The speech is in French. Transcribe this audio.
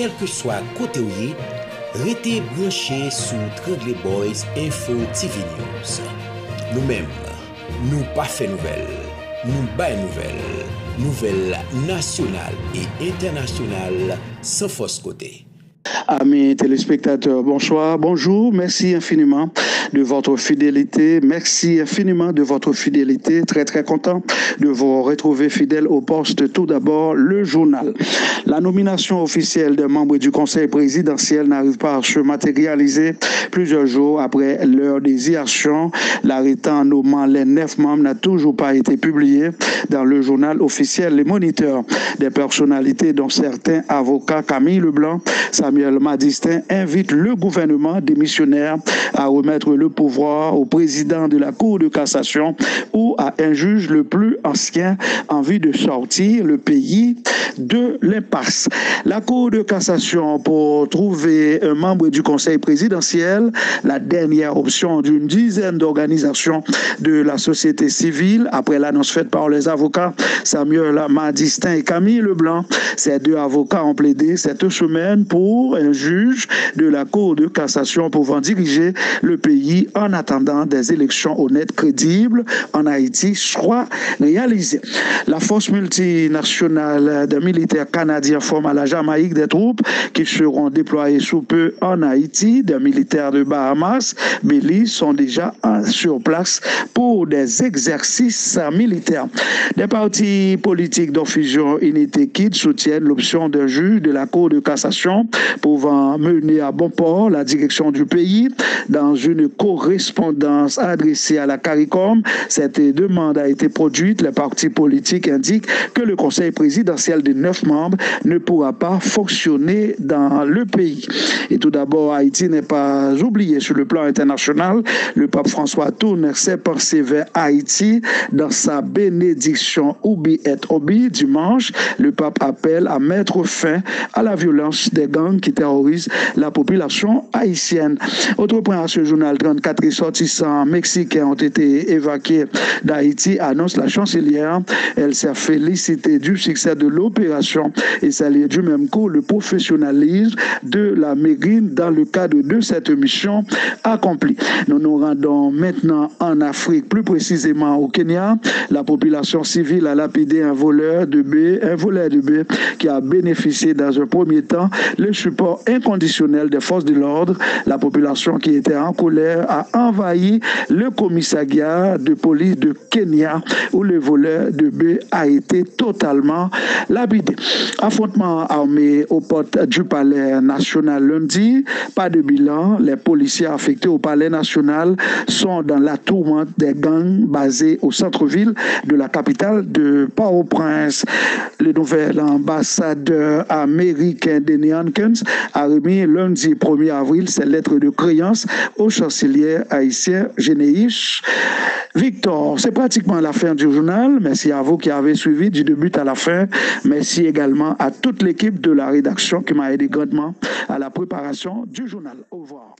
quel que soit côté où y est, restez branchés sur Tranglé Boys Info TV News. Nous-mêmes, nous pas fait nouvelles, nous bas nouvelles nationales et internationales sans fausse côté. Amis téléspectateurs, bonsoir, bonjour, merci infiniment de votre fidélité, merci infiniment de votre fidélité, très content de vous retrouver fidèles au poste. Tout d'abord, le journal. La nomination officielle des membres du conseil présidentiel n'arrive pas à se matérialiser plusieurs jours après leur désignation. L'arrêté nommant les 9 membres n'a toujours pas été publié dans le journal officiel. Les moniteurs des personnalités, dont certains avocats, Camille Leblanc, Samuel Madistin, invite le gouvernement démissionnaire à remettre le pouvoir au président de la Cour de cassation ou à un juge le plus ancien en vue de sortir le pays de l'impasse. La Cour de cassation pour trouver un membre du conseil présidentiel, la dernière option d'une dizaine d'organisations de la société civile, après l'annonce faite par les avocats Samuel Madistin et Camille Leblanc. Ces deux avocats ont plaidé cette semaine pour un juge de la Cour de cassation pouvant diriger le pays en attendant des élections honnêtes, crédibles en Haïti soient réalisées. La force multinationale des militaires canadiens forme à la Jamaïque des troupes qui seront déployées sous peu en Haïti. Des militaires de Bahamas, Belize sont déjà sur place pour des exercices militaires. Des partis politiques dont Fusion Unité Kid soutiennent l'option d'un juge de la Cour de cassation pouvant mener à bon port la direction du pays. Dans une correspondance adressée à la CARICOM, cette demande a été produite. Les partis politiques indiquent que le conseil présidentiel de 9 membres ne pourra pas fonctionner dans le pays. Et tout d'abord, Haïti n'est pas oublié sur le plan international. Le pape François tourne ses pensées vers Haïti dans sa bénédiction Ubi et Obi dimanche. Le pape appelle à mettre fin à la violence des gangs qui terrorisent la population haïtienne. Autre point à ce journal, 34 ressortissants mexicains ont été évacués d'Haïti, annonce la chancelière. Elle s'est félicitée du succès de l'opération et salué du même coup le professionnalisme de la mairie dans le cadre de cette mission accomplie. Nous nous rendons maintenant en Afrique, plus précisément au Kenya. La population civile a lapidé un voleur de bœufs qui a bénéficié dans un premier temps le support inconditionnel des forces de l'ordre. La population qui était en colère a envahi le commissariat de police de Kenya où le voleur de bœufs a été totalement lapidé. Affrontement armé aux portes du palais national lundi. Pas de bilan. Les policiers affectés au palais national sont dans la tourmente des gangs basés au centre-ville de la capitale de Port-au-Prince. Le nouvel ambassadeur américain Denny Hankins a remis lundi 1er avril ses lettres de créance au chancelier haïtien Généiche Victor. C'est pratiquement la fin du journal. Merci à vous qui avez suivi du début à la fin. Merci également à toute l'équipe de la rédaction qui m'a aidé grandement à la préparation du journal. Au revoir.